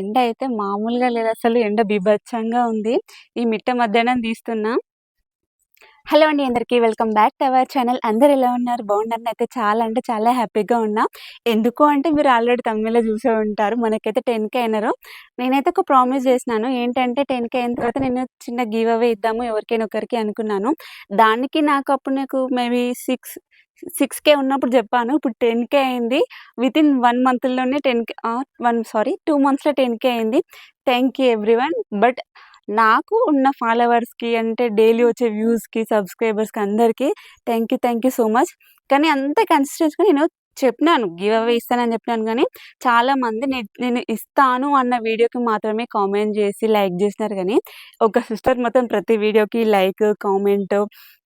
ఎండ అయితే మామూలుగా లేదసలు. ఎండ బీభత్సంగా ఉంది. ఈ మిట్ట మధ్యాహ్నం తీస్తున్నా. హలో అండి అందరికీ. Welcome back to our channel. అందరూ ఎలా ఉన్నారు? బాగున్నారని అయితే చాలా అంటే చాలా హ్యాపీగా ఉన్నా. ఎందుకు అంటే మీరు ఆల్రెడీ థంబ్‌నెయిల్‌లో చూసే ఉంటారు. మనకైతే 10,000 అయినారు. నేనైతే ఒక ప్రామిస్ చేసినాను. ఏంటంటే 10,000 అయిన తర్వాత నేను చిన్న గివ్ అవే ఇద్దాము ఎవరికైనా ఒకరికి అనుకున్నాను. దానికి నాకు మేబీ 6,000 ఉన్నప్పుడు చెప్పాను. ఇప్పుడు 10,000 అయింది. వితిన్ 1 మంత్‌లోనే 2 మంత్స్‌లో 10,000 అయింది. Thank you everyone. బట్ నాకు ఉన్న ఫాలోవర్స్‌కి అంటే డైలీ వచ్చే వ్యూస్‌కి, సబ్‌స్క్రైబర్స్‌కి అందరికీ థాంక్ యూ సో మచ్. కానీ అంత కన్సిస్టెన్సీగా నేను చెప్పినాను. గివ్ అవే ఇస్తానని చెప్పినాను గానీ, చాలామంది నేను ఇస్తాను అన్న వీడియోకి మాత్రమే కామెంట్ చేసి, లైక్ చేసినారు గానీ, ఒక సిస్టర్ మాత్రం ప్రతి వీడియోకి లైక్,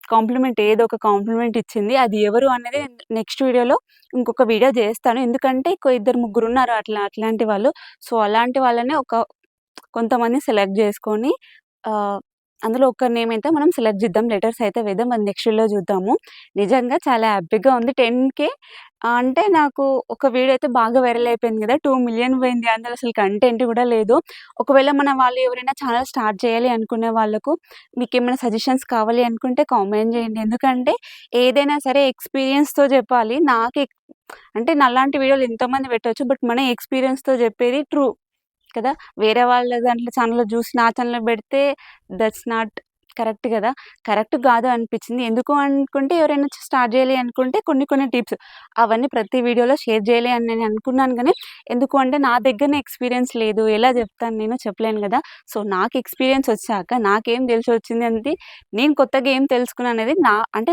కాంప్లిమెంట్ ఏదో ఒక కాంప్లిమెంట్ ఇచ్చింది. అది ఎవరు అనేది నెక్స్ట్ వీడియోలో ఇంకొక వీడియో చేస్తాను. ఎందుకంటే ఇద్దరు ముగ్గురున్నారు అట్లాంటి వాళ్ళు. సో, అలాంటి వాళ్ళనే కొంతమందిని సెలెక్ట్ చేసుకొని ఆహ్, అందులో ఒకరి నేమ్ అయితే మనం సెలెక్ట్ చేద్దాం. లెటర్స్ అయితే వేద్దాం. అది నెక్స్ట్ వీడియోలో చూద్దాము. నిజంగా చాలా హ్యాపీగా ఉంది. 10,000 అంటే నాకు ఒక వీడియో అయితే బాగా వైరల్ అయిపోయింది కదా! 2,000,000 పోయింది. అందులో అసలు కంటెంట్ కూడా లేదు. ఒకవేళ మన వాళ్ళు ఎవరైనా ఛానల్ స్టార్ట్ చేయాలి అనుకునే వాళ్ళకు మీకేమైనా సజెషన్స్ కావాలి అనుకుంటే కామెంట్ చేయండి. ఎందుకంటే ఏదైనా సరే ఎక్స్‌పీరియన్స్‌తో చెప్పాలి. అంటే నాలాంటి వీడియోలు ఎంతోమంది పెట్టొచ్చు. బట్ మన ఎక్స్‌పీరియన్స్‌తో చెప్పేది ట్రూ. కదా! వేరే వాళ్ళ దాంట్లో ఛానెల్‌లో జూసి నా ఛానెల్‌లో బెడితే దట్స్ నాట్ కరెక్ట్ గదా! కరెక్ట్ గాదు అనిపిచ్చింది. ఎందుకు అనుకుంటే ఎవరైనా స్టార్ట్ జేయాలి అనుకుంటే కొన్ని టిప్స్ అవన్నీ ప్రతి వీడియోలో షేర్ జేయాలి అని నేను అనుకున్నాను గానీ, ఎందుకు అంటే నా దగ్గరనే ఎక్స్‌పీరియన్స్ లేదు. ఎలా జెప్తాను నేను చెప్పలేను గదా! సో, నాకు ఎక్స్‌పీరియన్స్ ఒచ్చాక నాకేం తెలిసొచ్చింది అనేది నేను కొత్తగా ఏం తెలుసుకున్నాననేది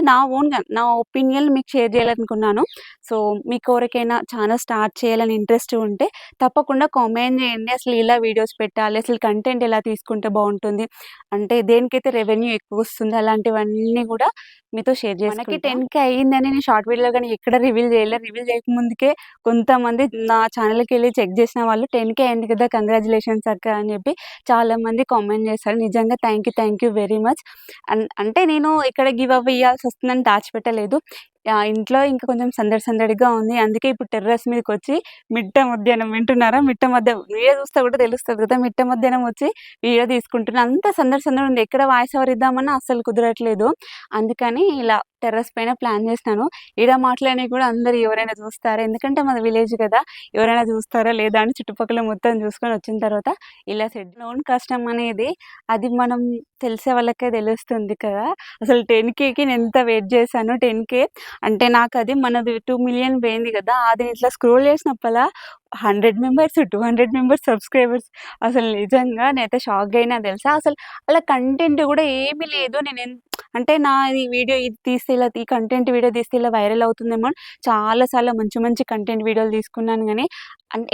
నా ఓన్‌గా నా ఒపీనియన్ మీకు షేర్ జేయాలనుకున్నాను. సో, మీకెవరికైనా ఛానెల్ స్టార్ట్ చేయాలని ఇంట్రెస్ట్ ఉంటే తప్పకుండా కామెంట్ చేయండి. అసలు ఎలా వీడియోస్ పెట్టాలి? అసలు కంటెంట్ ఎలా తీసుకుంటే బావుంటుంది? అంటే దేనికైతే రెవెన్యూ ఎక్కువొస్తుంది? అలాంటివన్నీ గూడా మీతో షేర్ చేసుకుంటా. మనకి 10,000 అయిందని నేను షార్ట్ వీడియోలో గాని ఎక్కడ రివీల్ చేయలే. రివీల్ చేయకముందుకే కొంతమంది నా ఛానెల్‌కెళ్ళి చెక్ చేసిన వాళ్ళు 10,000 అయింది కదా! కంగ్రాచ్యులేషన్స్ అక్క అని చెప్పి చాలామంది కామెంట్ చేశారు. నిజంగా థాంక్ యూ వెరీ మచ్. అంటే నేను ఇక్కడ గివ్ అవే ఇయ్యాల్సొస్తుందని దాచిపెట్టలేదు. ఇంట్లో ఇంకా కొంచెం సందడిగా ఉంది. అందుకే ఇప్పుడు టెర్రస్ మీదకొచ్చి మిట్ట మధ్యాహ్నం వింటున్నారా? మిట్ట మధ్య వీడియో చూస్తే కూడా తెలుస్తది కదా! మిట్ట మధ్యాహ్నం వచ్చి వీడియో తీసుకుంటున్నా. అంతా సందడి ఉంది. ఎక్కడ వాయిస్ ఓవర్ ఇద్దామన్నా అస్సలు కుదరట్లేదు. అందుకని ఇలా టెర్రస్ పైన ప్లాన్ చేసినాను. ఈడ మాటలనేవి కూడా అందరూ ఎవరైనా చూస్తారా? ఎందుకంటే మాది విలేజ్ కదా! ఎవరైనా చూస్తారా లేదా అని చుట్టుపక్కల మొత్తం చూసుకొని వచ్చిన తర్వాత ఇలా సెట్ ఓన్ కష్టం అనేది అది మనం తెలిసే వాళ్ళకే తెలుస్తుంది కదా! అసలు 10,000కి నేనెంత వెయిట్ చేశానో 10,000 అంటే నాకది మనది 2,000,000 పోయింది గదా! అది ఇట్లా స్క్రోల్ చేసినప్పలా 100 మెంబర్స్, 200 మెంబర్స్ సబ్‌స్క్రైబర్స్ అసలు నిజంగా నేనైతే షాక్ అయినా తెలుసా! అసలు అలా కంటెంట్ గూడా ఏమీ లేదు. అంటే నాది వీడియో ఇది తీస్తే ఇలా ఈ కంటెంట్ వీడియో తీస్తే ఇలా వైరల్ అవుతుందేమో అని చాలా చాలా మంచి కంటెంట్ వీడియోలు తీసుకున్నాను గానీ,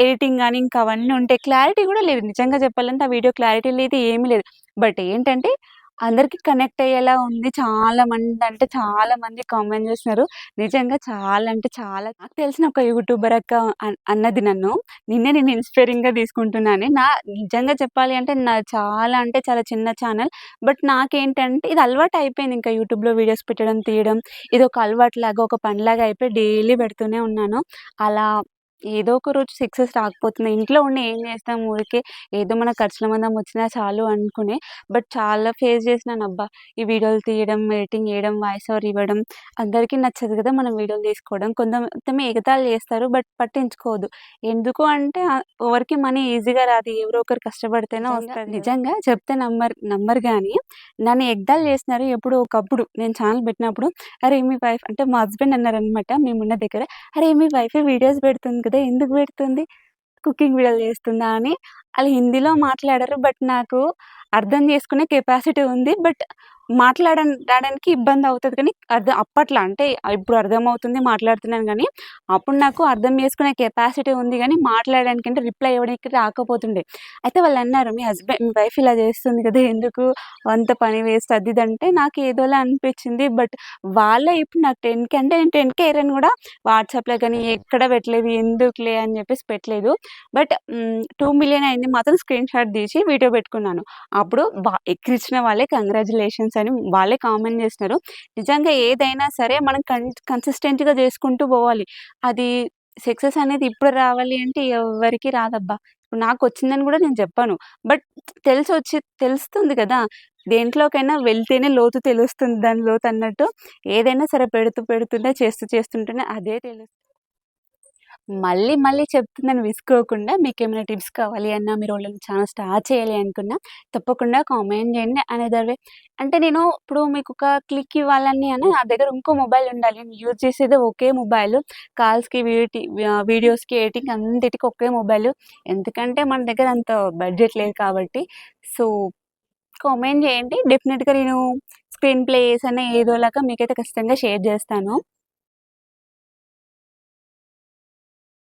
ఎడిటింగ్ గానీ ఇంకా అవన్నీ ఉంటాయి. క్లారిటీ గూడా లేదు. నిజంగా చెప్పాలంటే ఆ వీడియో క్లారిటీ లేదు, ఏమీ లేదు. బట్ ఏంటంటే అందరికి కనెక్ట్ అయ్యేలా ఉంది. చాలా మంది కామెంట్ చేసినారు. నిజంగా చాలా అంటే చాలా నాకు తెలిసిన ఒక యూట్యూబర్ అక్క అన్నది నన్ను. నేను ఇన్‌స్పైరింగ్‌గా తీసుకుంటున్నాను. నిజంగా చెప్పాలి అంటే చాలా అంటే చాలా చిన్న ఛానెల్. బట్ నాకేంటంటే ఇది అలవాటు అయిపోయింది ఇంకా యూట్యూబ్‌లో వీడియోస్ పెట్టడం, తీయడం. ఇదొక అలవాటులాగా, ఒక పనిలాగా అయిపోయి డైలీ పెడుతూనే ఉన్నాను. అలా ఏదో ఒక రోజు సక్సెస్ రాకపోతుంది. ఇంట్లో ఉండి ఏం చేస్తాం ఊరికే ఏదో మన ఖర్చుల మందం వచ్చినా చాలు అనుకునే బట్ చాలా ఫేస్ చేసినానబ్బా! ఈ వీడియోలు తీయడం, ఎడిటింగ్ చేయడం, వాయిస్ ఓవర్ ఇవ్వడం అందరికీ నచ్చదు కదా! మనం వీడియోలు తీసుకోవడం. కొంతమంది ఎగతాళి చేస్తారు. బట్ పట్టించుకోవద్దు. ఎందుకు అంటే ఎవరికీ మనీ ఈజీగా రాదు. ఎవరో ఒకరు కష్టపడితేనే వస్తది. నిజంగా చెప్తే నమ్మరు గానీ నన్ను ఎగతాళి చేసినారు. ఎప్పుడో ఒకప్పుడు నేను ఛానెల్ పెట్టినప్పుడు, "అరే! మీ వైఫ్" అంటే మా హస్బెండ్ అన్నారనమాట మేమున్న దగ్గర. "అరే! మీ వైఫ్ వీడియోస్ పెడుతుంది కదా! ఎందుకు పెడుతుంది? కుకింగ్ వీడియోలు చేస్తుందా?" అని ఆళ్ళు హిందీలో మాట్లాడారు. బట్ నాకు అర్థం చేసుకునే కెపాసిటీ ఉంది. బట్ రాడానికి ఇబ్బందవుతది కానీ అప్పట్లో అంటే ఇప్పుడు అర్థమవుతుంది మాట్లాడుతున్నాను గానీ, అప్పుడు నాకు అర్థం చేసుకునే కెపాసిటీ ఉంది గానీ, మాట్లాడడానికి అంటే రిప్లై ఇవ్వడానికి రాకపోతుండే. అయితే వాళ్ళన్నారు, మీ వైఫ్ ఇలా చేస్తుంది కదా! ఎందుకు అంత పని వేస్ట్ అది ఇది" అంటే నాకు ఏదోలా అనిపించింది. బట్ వాళ్ళే ఇప్పుడు నాకు 10,000 అంటే నేను 10,000 ఎరన్ కూడా వాట్సాప్‌లో గానీ ఎక్కడ పెట్టలేదు. ఎందుకులే అని చెప్పేసి పెట్టలేదు. బట్ 2,000,000 అయింది మాత్రం స్క్రీన్ షాట్ తీసి వీడియో పెట్టుకున్నాను. అప్పుడు ఎక్కిరించిన వాళ్ళే కంగ్రాచ్యులేషన్స్ అని వాళ్ళే కామెంట్ చేసినారు. నిజంగా ఏదైనా సరే మనం కన్సిస్టెంట్‌గా చేసుకుంటూ పోవాలి. అది సక్సెస్ అనేది ఇప్పుడు రావాలి అంటే ఎవ్వరికీ రాదబ్బా! నాకొచ్చిందని గూడా నేను చెప్పను. బట్ తెలుస్తుంది కదా! దేంట్లోకైనా వెళ్తేనే లోతు తెలుస్తుంది. దాని లోతన్నట్టు ఏదైనా సరే పెడుతుంటే చేస్తుంటేనే అదే మళ్ళీ మళ్ళీ చెప్తున్నాను విసుకోకుండా. మీకేమైనా టిప్స్ కావాలి అన్నా, మీరు వాళ్ళని ఛానెల్ స్టార్ట్ చేయాలి అనుకున్నా, తప్పకుండా కామెంట్ చేయండి. అనదర్ వే అంటే నేను ఇప్పుడు మీకొక క్లిక్ ఇవ్వాలని అని నా దగ్గర ఇంకో మొబైల్ ఉండాలి. నేను యూజ్ చేసేదే ఒకే మొబైలు. కాల్స్‌కి, వీడియోస్‌కి, ఎడిటింగ్ అన్నిటికి ఒకే మొబైలు. ఎందుకంటే మన దగ్గర అంత బడ్జెట్ లేదు కాబట్టి. సో, కామెంట్ చేయండి. డెఫినిట్‌గా నేను స్క్రీన్ ప్లే చేసన్నా ఏదోలాగా మీకైతే ఖచ్చితంగా షేర్ చేస్తాను.